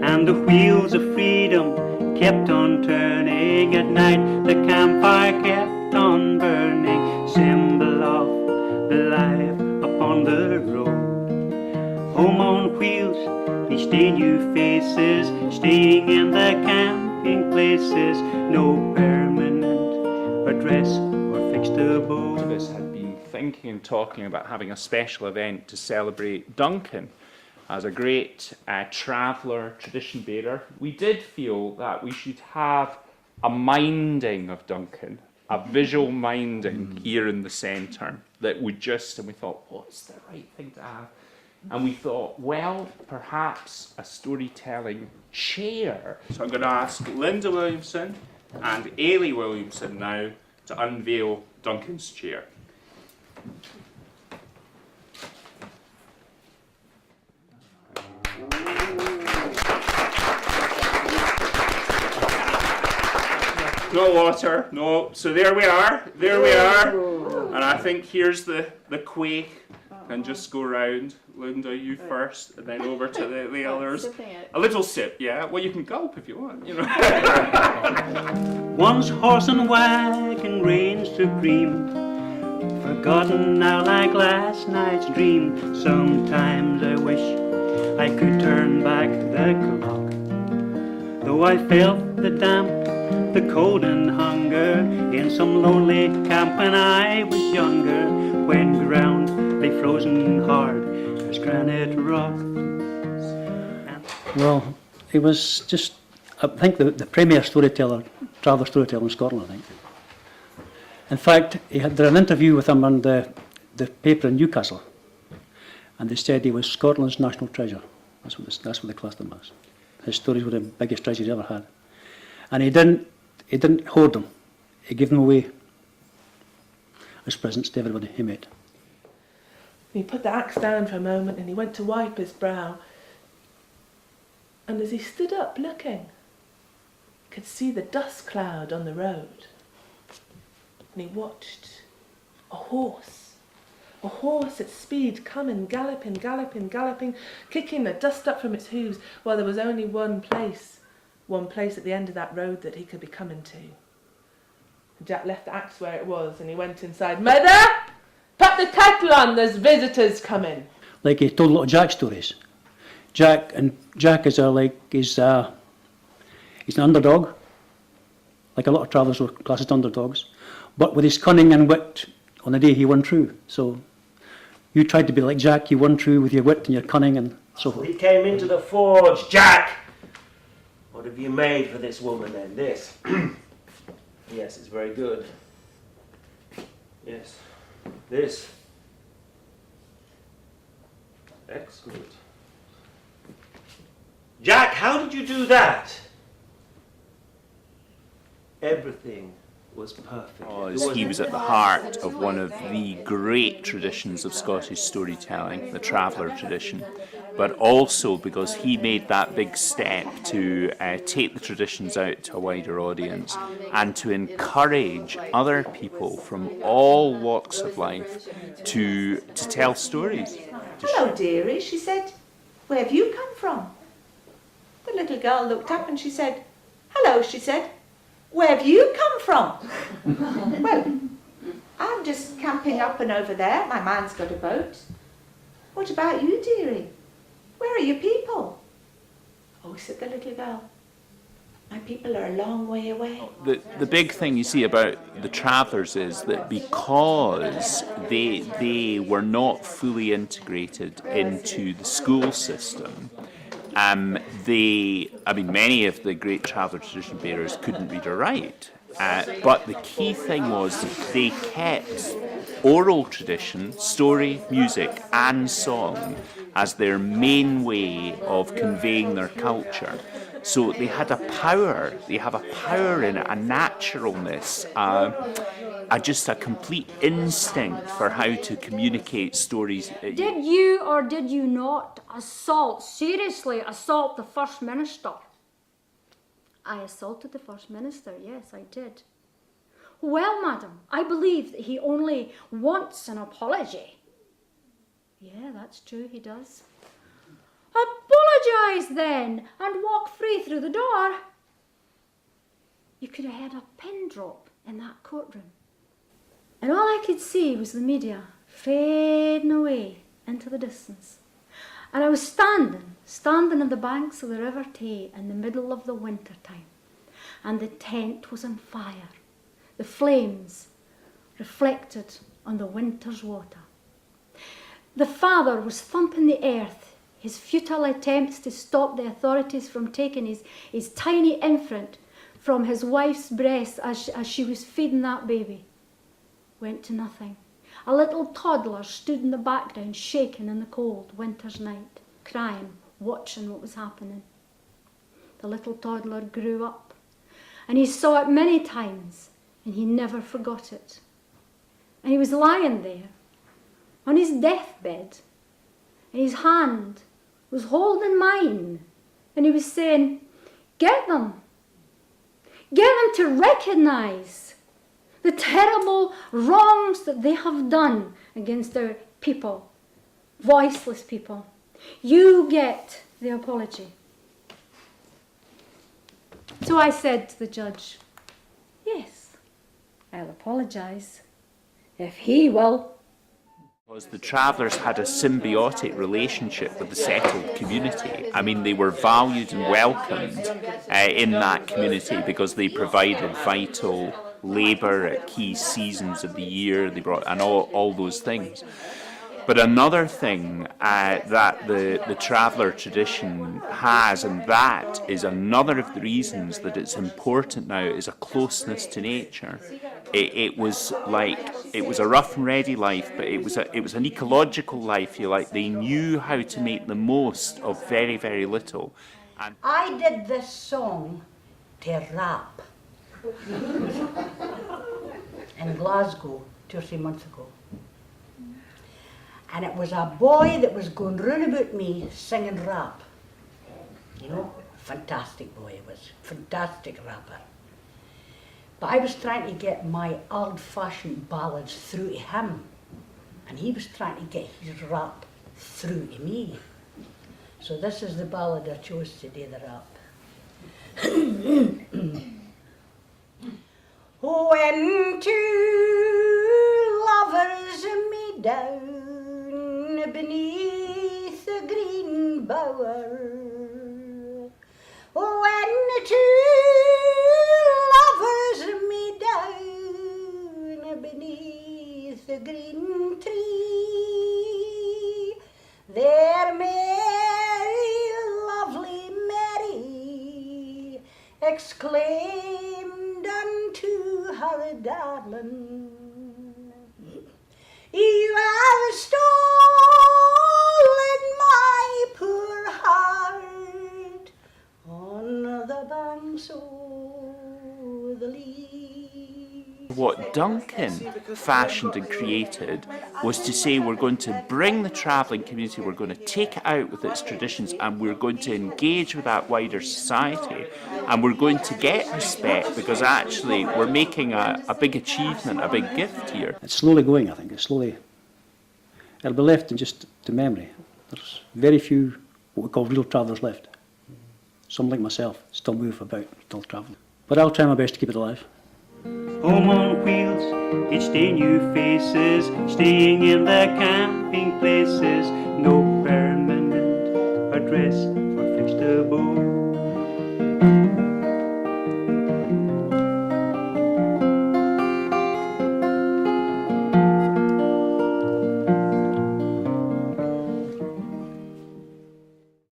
and the wheels of freedom kept on turning. At night the campfire kept on burning, symbol of the life upon the road. Home on wheels, each day new faces, staying in the camping places, no permanent address or fixed abode. Activists had been thinking and talking about having a special event to celebrate Duncan as a great traveller, tradition bearer. We did feel that we should have a minding of Duncan, a visual minding here in the centre that would just, and we thought, what's the right thing to have? And we thought, well, perhaps a storytelling chair. So I'm going to ask Linda Williamson and Ailey Williamson now to unveil Duncan's chair. No water, no. So there we are, And I think here's the quake. And just go round. Linda, you first, and then over to the others. A little sip, yeah. Well, you can gulp if you want, you know. Once horse and wagon reigned supreme, forgotten now like last night's dream. Sometimes I wish I could turn back the clock, though I felt the damp, the cold and hunger in some lonely camp when I was younger, when ground lay frozen hard as granite rock. Well, he was just, I think, the premier storyteller, traveller storyteller in Scotland, I think. In fact, there an interview with him on the paper in Newcastle, and they said he was Scotland's national treasure. That's what they classed him as. His stories were the biggest treasure he ever had. And he didn't hoard them. He gave them away as presents to everybody he met. He put the axe down for a moment and he went to wipe his brow. And as he stood up looking, he could see the dust cloud on the road. And he watched a horse at speed coming, galloping, galloping, galloping, kicking the dust up from its hooves, while there was only one place at the end of that road that he could be coming to. And Jack left the axe where it was and he went inside. Mother! Put the kettle on, there's visitors coming. Like he told a lot of Jack stories. Jack is he's an underdog. Like a lot of travellers were classed as underdogs. But with his cunning and wit, on the day he won true. So you tried to be like Jack, you won true with your wit and your cunning and so forth. He came into the forge. Jack! What have you made for this woman then? This? Yes, it's very good. Yes. This. Excellent. Jack, how did you do that? Everything was perfect. He was at the heart of one of the great traditions of Scottish storytelling, the traveller tradition, but also because he made that big step to take the traditions out to a wider audience and to encourage other people from all walks of life to tell stories. Hello, dearie, she said. Where have you come from? The little girl looked up and she said, hello, she said. Where have you come from? Well, I'm just camping up and over there. My man's got a boat. What about you, dearie? Where are your people? Oh, said the little girl. My people are a long way away. The big thing you see about the travellers is that because they were not fully integrated into the school system, many of the great traveller tradition bearers couldn't read or write. But the key thing was they kept oral tradition, story, music and song as their main way of conveying their culture. So they had a power, they have a power in it, a naturalness, just a complete instinct for how to communicate stories. Did you or did you not seriously assault the First Minister? I assaulted the First Minister, yes, I did. Well, madam, I believe that he only wants an apology. Yeah, that's true, he does. Apology apologise then and walk free through the door. You could have heard a pin drop in that courtroom. And all I could see was the media fading away into the distance. And I was standing on the banks of the River Tay in the middle of the winter time. And the tent was on fire, the flames reflected on the winter's water. The father was thumping the earth, his futile attempts to stop the authorities from taking his tiny infant from his wife's breast as she was feeding that baby went to nothing. A little toddler stood in the background, shaking in the cold winter's night, crying, watching what was happening. The little toddler grew up, and he saw it many times, and he never forgot it. And he was lying there on his deathbed, and his hand was holding mine, and he was saying, get them to recognise the terrible wrongs that they have done against our people, voiceless people. You get the apology. So I said to the judge, yes, I'll apologise, if he will. Because the travellers had a symbiotic relationship with the settled community. I mean, they were valued and welcomed in that community because they provided vital labour at key seasons of the year. They brought and all those things. But another thing that the traveller tradition has, and that is another of the reasons that it's important now, is a closeness to nature. It was a rough and ready life, but it was an ecological life. They knew how to make the most of very, very little. And I did this song to rap in Glasgow 2 or 3 months ago. And it was a boy that was going round about me singing rap. You know, fantastic boy he was, fantastic rapper. But I was trying to get my old-fashioned ballads through to him. And he was trying to get his rap through to me. So this is the ballad I chose to do the rap. When two lovers meet down beneath the green bower, when two lovers meet down beneath the green tree, they're merry, lovely Mary exclaimed unto her darling, you have stolen my poor heart on the banks of the Lee. what Duncan fashioned and created was to say we're going to bring the travelling community, we're going to take it out with its traditions, and we're going to engage with that wider society, and we're going to get respect because actually we're making a big achievement, a big gift here. It's slowly going, I think. It'll be left in just to memory. There's very few what we call real travellers left. Some like myself still move about, still travel. But I'll try my best to keep it alive. Home on wheels, each day new faces, staying in the camping places, no permanent address.